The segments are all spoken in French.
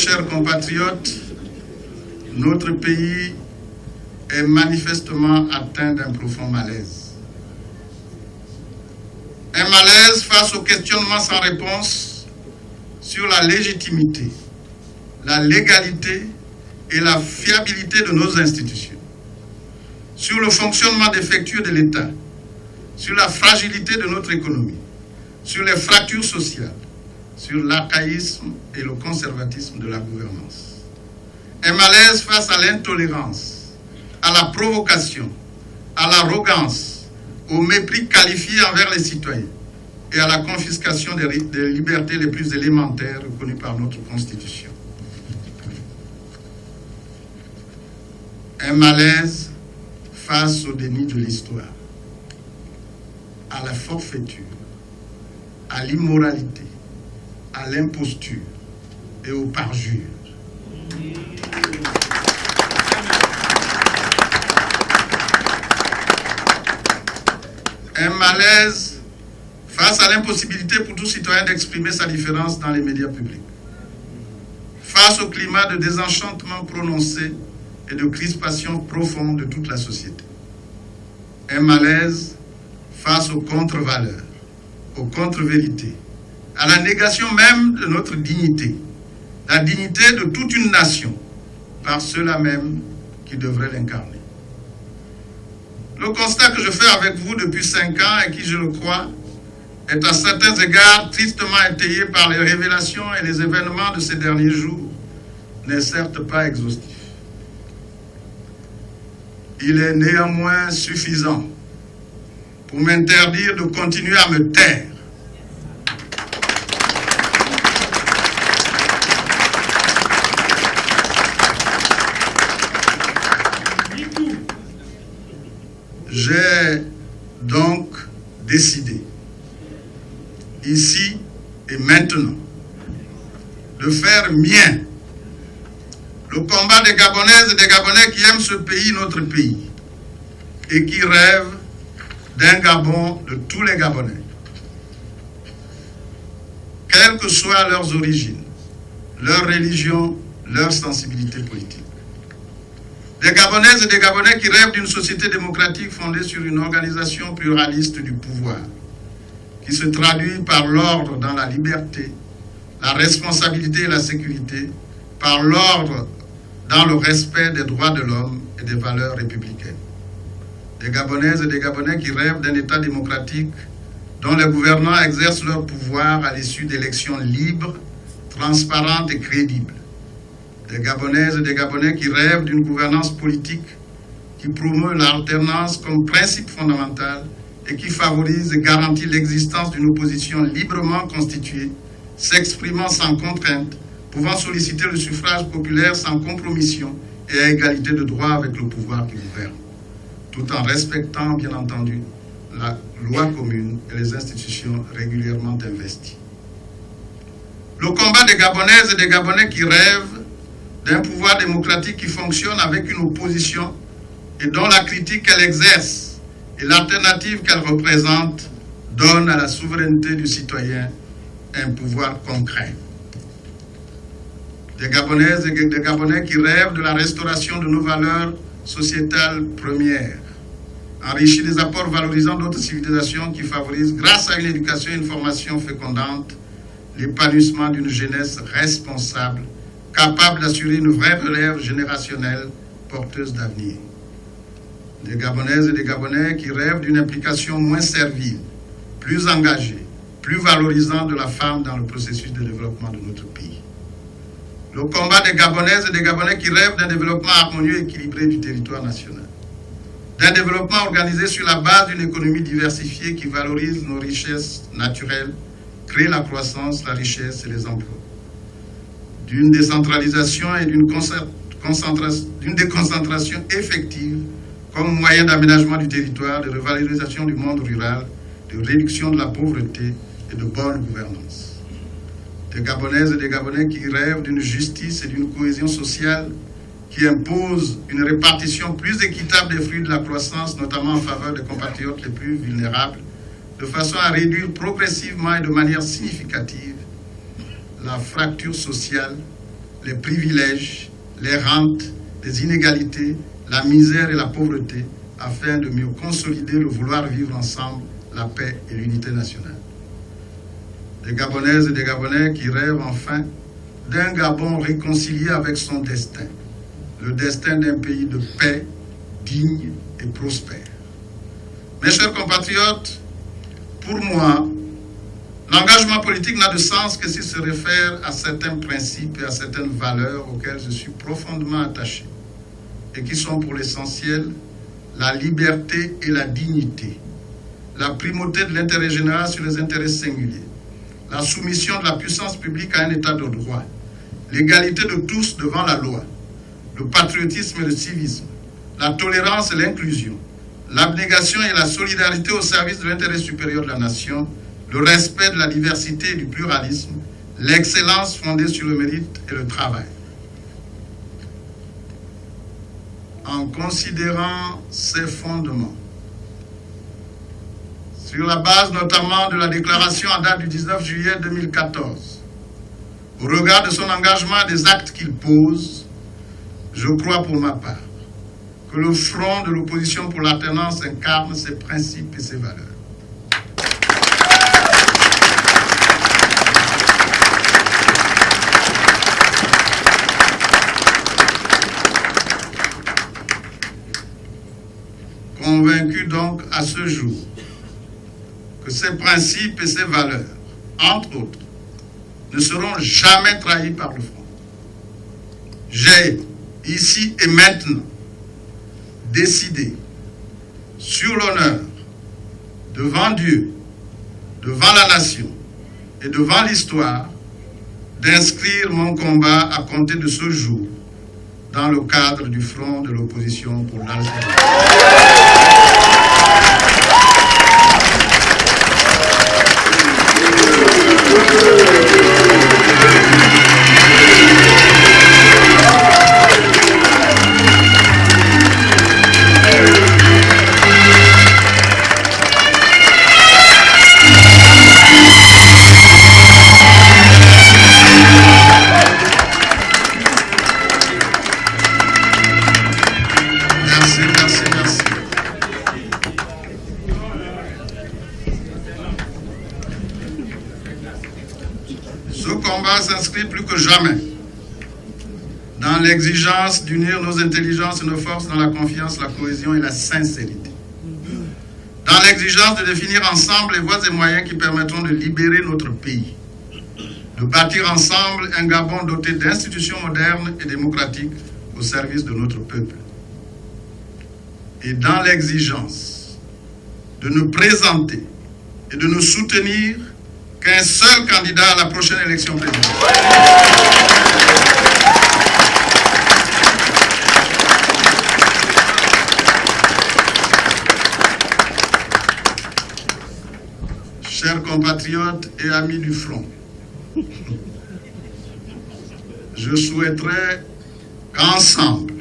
Chers compatriotes, notre pays est manifestement atteint d'un profond malaise. Un malaise face au questionnement sans réponse sur la légitimité, la légalité et la fiabilité de nos institutions, sur le fonctionnement défectueux de l'État, sur la fragilité de notre économie, sur les fractures sociales, sur l'archaïsme et le conservatisme de la gouvernance. Un malaise face à l'intolérance, à la provocation, à l'arrogance, au mépris qualifié envers les citoyens et à la confiscation des libertés les plus élémentaires reconnues par notre Constitution. Un malaise face au déni de l'histoire, à la forfaiture, à l'immoralité, à l'imposture et au parjure. Un malaise face à l'impossibilité pour tout citoyen d'exprimer sa différence dans les médias publics. Face au climat de désenchantement prononcé et de crispation profonde de toute la société. Un malaise face aux contre-valeurs, aux contre-vérités, à la négation même de notre dignité, la dignité de toute une nation, par ceux-là même qui devraient l'incarner. Le constat que je fais avec vous depuis 5 ans et qui, je le crois, est à certains égards tristement étayé par les révélations et les événements de ces derniers jours, n'est certes pas exhaustif. Il est néanmoins suffisant pour m'interdire de continuer à me taire. J'ai donc décidé, ici et maintenant, de faire mien le combat des Gabonaises et des Gabonais qui aiment ce pays, notre pays, et qui rêvent d'un Gabon de tous les Gabonais, quelles que soient leurs origines, leur religion, leur sensibilité politique. Des Gabonaises et des Gabonais qui rêvent d'une société démocratique fondée sur une organisation pluraliste du pouvoir, qui se traduit par l'ordre dans la liberté, la responsabilité et la sécurité, par l'ordre dans le respect des droits de l'homme et des valeurs républicaines. Des Gabonaises et des Gabonais qui rêvent d'un État démocratique dont les gouvernants exercent leur pouvoir à l'issue d'élections libres, transparentes et crédibles. Des Gabonaises et des Gabonais qui rêvent d'une gouvernance politique qui promeut l'alternance comme principe fondamental et qui favorise et garantit l'existence d'une opposition librement constituée, s'exprimant sans contrainte, pouvant solliciter le suffrage populaire sans compromission et à égalité de droit avec le pouvoir qui gouverne, tout en respectant, bien entendu, la loi commune et les institutions régulièrement investies. Le combat des Gabonaises et des Gabonais qui rêvent d'un pouvoir démocratique qui fonctionne avec une opposition et dont la critique qu'elle exerce et l'alternative qu'elle représente donnent à la souveraineté du citoyen un pouvoir concret. Des Gabonaises et des Gabonais qui rêvent de la restauration de nos valeurs sociétales premières, enrichies des apports valorisant d'autres civilisations qui favorisent, grâce à une éducation et une formation fécondante, l'épanouissement d'une jeunesse responsable, capable d'assurer une vraie relève générationnelle porteuse d'avenir. Des Gabonaises et des Gabonais qui rêvent d'une implication moins servile, plus engagée, plus valorisante de la femme dans le processus de développement de notre pays. Le combat des Gabonaises et des Gabonais qui rêvent d'un développement harmonieux et équilibré du territoire national. D'un développement organisé sur la base d'une économie diversifiée qui valorise nos richesses naturelles, crée la croissance, la richesse et les emplois. D'une décentralisation et d'une déconcentration effective comme moyen d'aménagement du territoire, de revalorisation du monde rural, de réduction de la pauvreté et de bonne gouvernance. Des Gabonaises et des Gabonais qui rêvent d'une justice et d'une cohésion sociale qui imposent une répartition plus équitable des fruits de la croissance, notamment en faveur des compatriotes les plus vulnérables, de façon à réduire progressivement et de manière significative la fracture sociale les privilèges, les rentes, les inégalités, la misère et la pauvreté, afin de mieux consolider le vouloir vivre ensemble, la paix et l'unité nationale. Des Gabonaises et des Gabonais qui rêvent enfin d'un Gabon réconcilié avec son destin, le destin d'un pays de paix, digne et prospère. Mes chers compatriotes, pour moi, l'engagement politique n'a de sens que s'il se réfère à certains principes et à certaines valeurs auxquelles je suis profondément attaché et qui sont pour l'essentiel la liberté et la dignité, la primauté de l'intérêt général sur les intérêts singuliers, la soumission de la puissance publique à un état de droit, l'égalité de tous devant la loi, le patriotisme et le civisme, la tolérance et l'inclusion, l'abnégation et la solidarité au service de l'intérêt supérieur de la nation, le respect de la diversité et du pluralisme, l'excellence fondée sur le mérite et le travail. En considérant ces fondements, sur la base notamment de la déclaration en date du 19 juillet 2014, au regard de son engagement et des actes qu'il pose, je crois pour ma part que le front de l'opposition pour l'alternance incarne ses principes et ses valeurs. Convaincu donc à ce jour que ces principes et ces valeurs, entre autres, ne seront jamais trahis par le front. J'ai, ici et maintenant, décidé, sur l'honneur, devant Dieu, devant la nation et devant l'histoire, d'inscrire mon combat à compter de ce jour dans le cadre du front de l'opposition pour l'alternance. S'inscrit plus que jamais dans l'exigence d'unir nos intelligences et nos forces dans la confiance, la cohésion et la sincérité. Dans l'exigence de définir ensemble les voies et moyens qui permettront de libérer notre pays, de bâtir ensemble un Gabon doté d'institutions modernes et démocratiques au service de notre peuple. Et dans l'exigence de ne présenter et de ne soutenir qu'un seul candidat à la prochaine élection présidentielle. Chers compatriotes et amis du front, je souhaiterais qu'ensemble,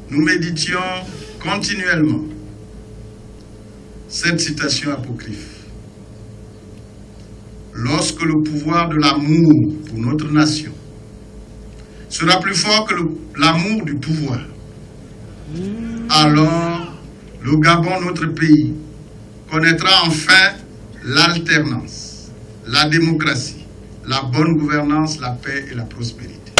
nous méditions continuellement cette citation apocryphe. Lorsque le pouvoir de l'amour pour notre nation sera plus fort que l'amour du pouvoir, alors le Gabon, notre pays, connaîtra enfin l'alternance, la démocratie, la bonne gouvernance, la paix et la prospérité.